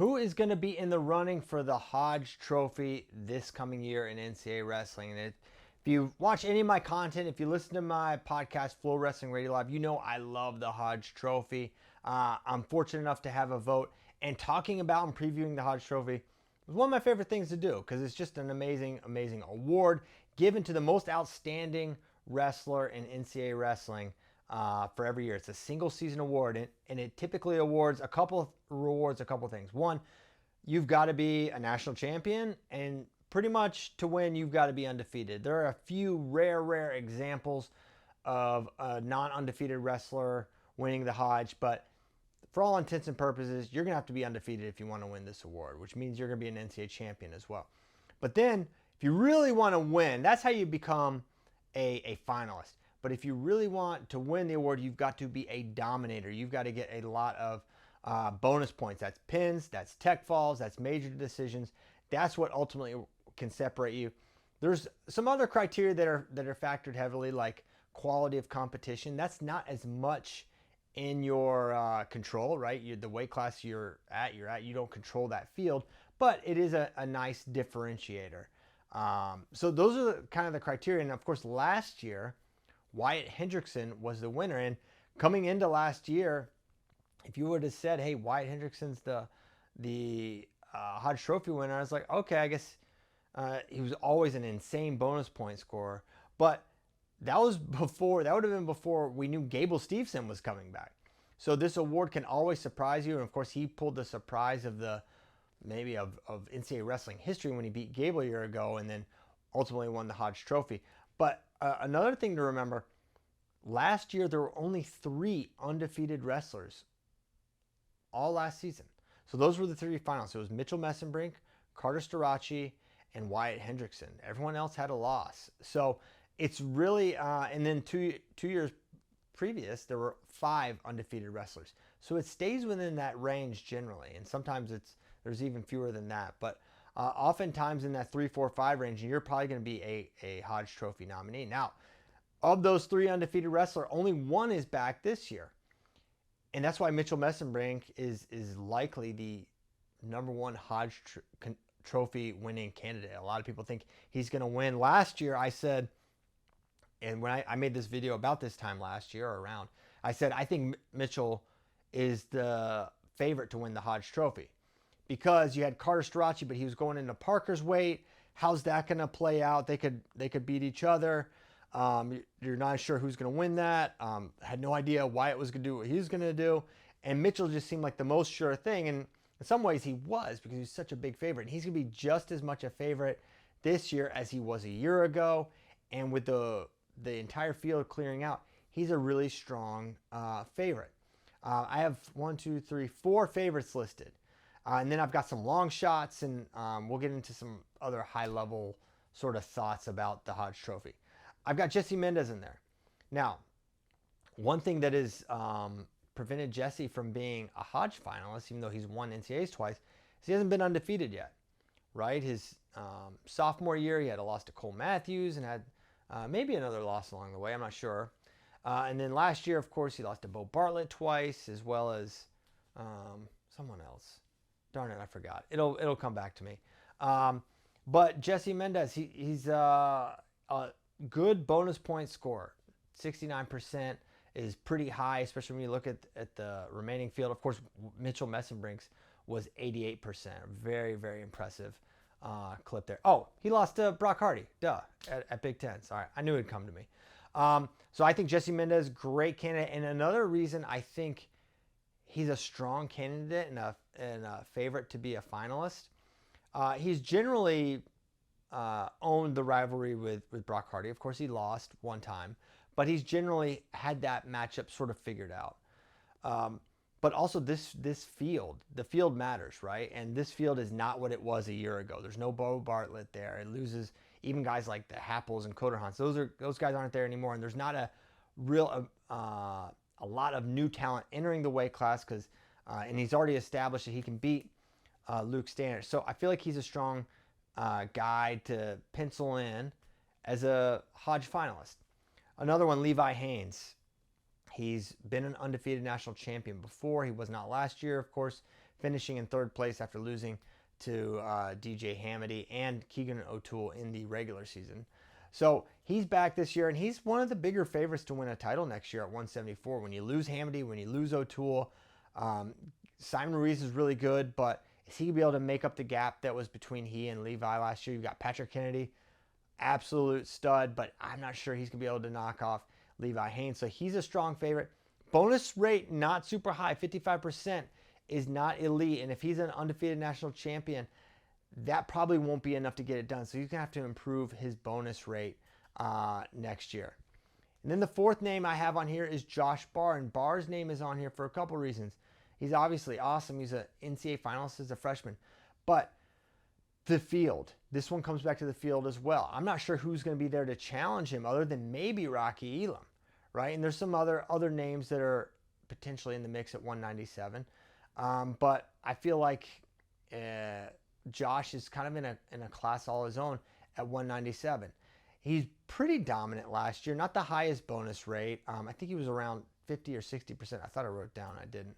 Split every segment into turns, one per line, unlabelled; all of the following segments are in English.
Who is going to be in the running for the Hodge Trophy this coming year in NCAA wrestling? And if you watch any of my content, if you listen to my podcast, FloWrestling Radio Live, you know I love the Hodge Trophy. I'm fortunate enough to have a vote, and talking about and previewing the Hodge Trophy was one of my favorite things to do because it's just an amazing, amazing award given to the most outstanding wrestler in NCAA wrestling for every year. It's a single season award, and it typically awards a couple things. One, you've got to be a national champion, and pretty much to win, you've got to be undefeated. There are a few rare examples of a non-undefeated wrestler winning the Hodge, but for all intents and purposes, you're going to have to be undefeated if you want to win this award, which means you're going to be an NCAA champion as well. But then, if you really want to win, that's how you become a finalist. But if you really want to win the award, you've got to be a dominator. You've got to get a lot of bonus points. That's pins, that's tech falls, that's major decisions. That's what ultimately can separate you. There's some other criteria that are factored heavily, like quality of competition. That's not as much in your control, right? The weight class you're at, you don't control that field, but it is a nice differentiator. So those are kind of the criteria. And of course, last year, Wyatt Hendrickson was the winner. And coming into last year, if you would have said, hey, Wyatt Hendrickson's the Hodge Trophy winner, I was like, okay, I guess he was always an insane bonus point scorer. But that would have been before we knew Gable Steveson was coming back. So this award can always surprise you. And of course, he pulled the surprise of NCAA wrestling history when he beat Gable a year ago and then ultimately won the Hodge Trophy. But another thing to remember, last year there were only 3 undefeated wrestlers all last season. So those were the 3 finalists. It was Mitchell Messenbrink, Carter Starachi, and Wyatt Hendrickson. Everyone else had a loss. So it's really, and then two years previous, there were 5 undefeated wrestlers. So it stays within that range generally, and sometimes there's even fewer than that. But oftentimes in that 3, 4, 5 range, and you're probably going to be a Hodge Trophy nominee. Now, of those 3 undefeated wrestlers, only 1 is back this year. And that's why Mitchell Messenbrink is likely the number 1 Hodge Trophy winning candidate. A lot of people think he's going to win. Last year, I said, and when I made this video about this time last year or around, I said, I think Mitchell is the favorite to win the Hodge Trophy. Because you had Carter Starachi, but he was going into Parker's weight. How's that going to play out? They could beat each other. You're not sure who's going to win that. Had no idea Wyatt was going to do what he was going to do. And Mitchell just seemed like the most sure thing. And in some ways he was, because he was such a big favorite. And he's going to be just as much a favorite this year as he was a year ago. And with the entire field clearing out, he's a really strong favorite. I have 4 favorites listed. And then I've got some long shots, and we'll get into some other high-level sort of thoughts about the Hodge Trophy. I've got Jesse Mendez in there. Now, one thing that has prevented Jesse from being a Hodge finalist, even though he's won NCAAs twice, is he hasn't been undefeated yet, right? His sophomore year, he had a loss to Cole Matthews and had maybe another loss along the way. I'm not sure. And then last year, of course, he lost to Bo Bartlett twice, as well as someone else. Darn it, I forgot. It'll come back to me. But Jesse Mendez, he's a good bonus point scorer. 69% is pretty high, especially when you look at the remaining field. Of course, Mitchell Messenbrink's was 88%. Very, very impressive clip there. Oh, he lost to Brock Hardy. Duh. At Big Ten. Sorry, I knew it'd come to me. So I think Jesse Mendez, great candidate. And another reason I think he's a strong candidate and a favorite to be a finalist. He's generally owned the rivalry with Brock Hardy. Of course, he lost one time, but he's generally had that matchup sort of figured out. But also this field, the field matters, right? And this field is not what it was a year ago. There's no Bo Bartlett there. It loses even guys like the Happels and Coderhans. Those guys aren't there anymore, and there's not a real a lot of new talent entering the weight class because, and he's already established that he can beat Luke Standish. So I feel like he's a strong guy to pencil in as a Hodge finalist. Another one, Levi Haynes. He's been an undefeated national champion before. He was not last year, of course. finishing in third place after losing to DJ Hamady and Keegan O'Toole in the regular season. So he's back this year, and he's one of the bigger favorites to win a title next year at 174. When you lose Hamady, when you lose O'Toole, Simon Ruiz is really good, but is he going to be able to make up the gap that was between he and Levi last year? You've got Patrick Kennedy, absolute stud, but I'm not sure he's going to be able to knock off Levi Haynes. So he's a strong favorite. Bonus rate, not super high, 55% is not elite. And if he's an undefeated national champion, that probably won't be enough to get it done. So he's going to have to improve his bonus rate next year. And then the fourth name I have on here is Josh Barr. And Barr's name is on here for a couple reasons. He's obviously awesome. He's an NCAA finalist as a freshman. But the field, this one comes back to the field as well. I'm not sure who's going to be there to challenge him other than maybe Rocky Elam, right? And there's some other names that are potentially in the mix at 197. But I feel like Josh is kind of in a class all his own at 197. He's pretty dominant last year. Not the highest bonus rate. I think he was around 50 or 60%. I thought I wrote it down. I didn't.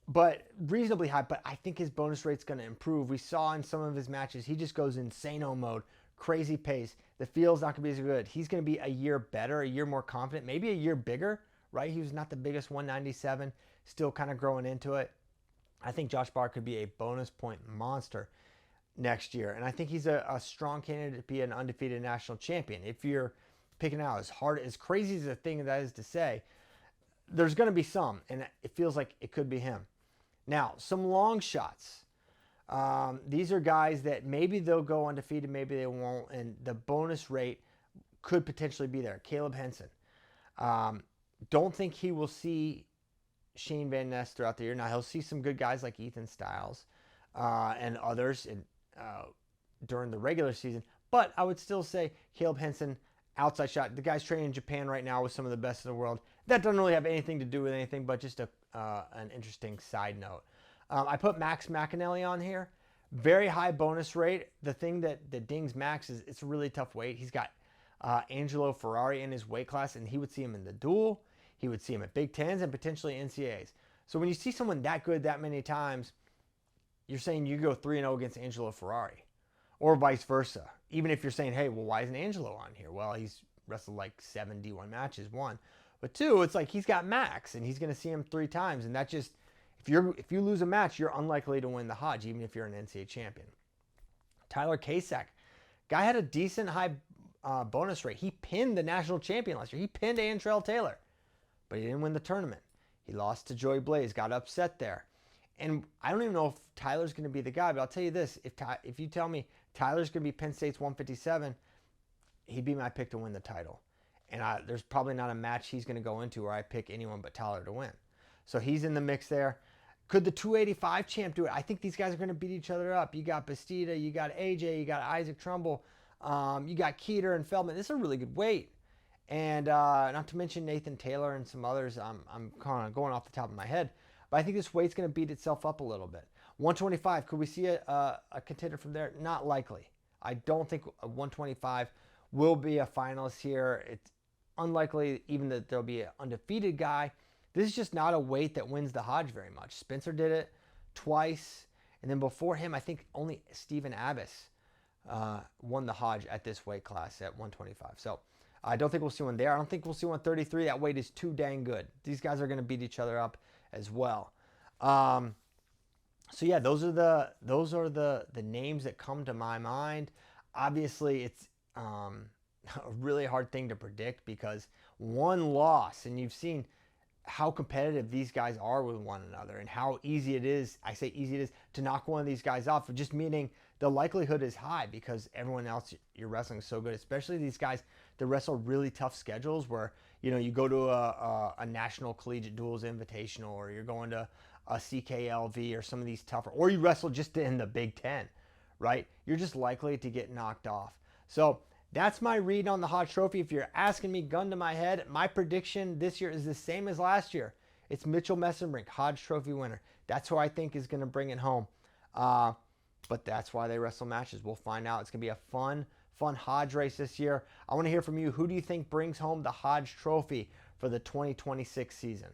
But reasonably high. But I think his bonus rate's going to improve. We saw in some of his matches, he just goes insano mode, crazy pace. The field's not going to be as good. He's going to be a year better, a year more confident, maybe a year bigger, right? He was not the biggest 197, still kind of growing into it. I think Josh Barr could be a bonus point monster next year. And I think he's a strong candidate to be an undefeated national champion. If you're picking out as crazy as a thing that is to say, there's going to be some, and it feels like it could be him. Now, some long shots. These are guys that maybe they'll go undefeated, maybe they won't, and the bonus rate could potentially be there. Caleb Henson. Don't think he will see Shane Van Ness throughout the year. Now, he'll see some good guys like Ethan Styles and others during the regular season, but I would still say Caleb Henson, outside shot. The guy's training in Japan right now with some of the best in the world. That doesn't really have anything to do with anything, but just an interesting side note. I put Max McAnally on here. Very high bonus rate. The thing that dings Max is it's a really tough weight. He's got Angelo Ferrari in his weight class, and he would see him in the duel. He would see him at Big Tens and potentially NCAAs. So when you see someone that good that many times, you're saying you go 3-0 against Angelo Ferrari, or vice versa. Even if you're saying, hey, well, why isn't Angelo on here? Well, he's wrestled like 7 D1 matches, 1. But 2, it's like he's got Max, and he's going to see him 3 times. And that just, if you lose a match, you're unlikely to win the Hodge, even if you're an NCAA champion. Tyler Kasak. Guy had a decent high bonus rate. He pinned the national champion last year. He pinned Antrell Taylor, but he didn't win the tournament. He lost to Joey Blaze, got upset there. And I don't even know if Tyler's going to be the guy, but I'll tell you this. If you tell me Tyler's going to be Penn State's 157, he'd be my pick to win the title. And there's probably not a match he's going to go into where I pick anyone but Tyler to win. So he's in the mix there. Could the 285 champ do it? I think these guys are going to beat each other up. You got Bastida, you got AJ, you got Isaac Trumbull, you got Keeter and Feldman. This is a really good weight. And not to mention Nathan Taylor and some others. I'm kind of going off the top of my head. But I think this weight's going to beat itself up a little bit. 125, could we see a contender from there? Not likely. I don't think a 125 will be a finalist here. It's unlikely even that there'll be an undefeated guy. This is just not a weight that wins the Hodge very much. Spencer did it twice. And then before him, I think only Stephen Abbas won the Hodge at this weight class at 125. So I don't think we'll see one there. I don't think we'll see 133. That weight is too dang good. These guys are going to beat each other up as well. So yeah, those are the names that come to my mind. Obviously, it's a really hard thing to predict because one loss, and you've seen how competitive these guys are with one another and how easy it is, I say easy it is, to knock one of these guys off, just meaning the likelihood is high because everyone else you're wrestling is so good, especially these guys that wrestle really tough schedules where, you know, you go to a National Collegiate Duels Invitational, or you're going to a CKLV or some of these tougher, or you wrestle just in the Big Ten, right? You're just likely to get knocked off. So that's my read on the Hodge Trophy. If you're asking me, gun to my head, my prediction this year is the same as last year. It's Mitchell Messenbrink, Hodge Trophy winner. That's who I think is going to bring it home. But that's why they wrestle matches. We'll find out. It's going to be a fun Hodge race this year. I want to hear from you. Who do you think brings home the Hodge Trophy for the 2026 season?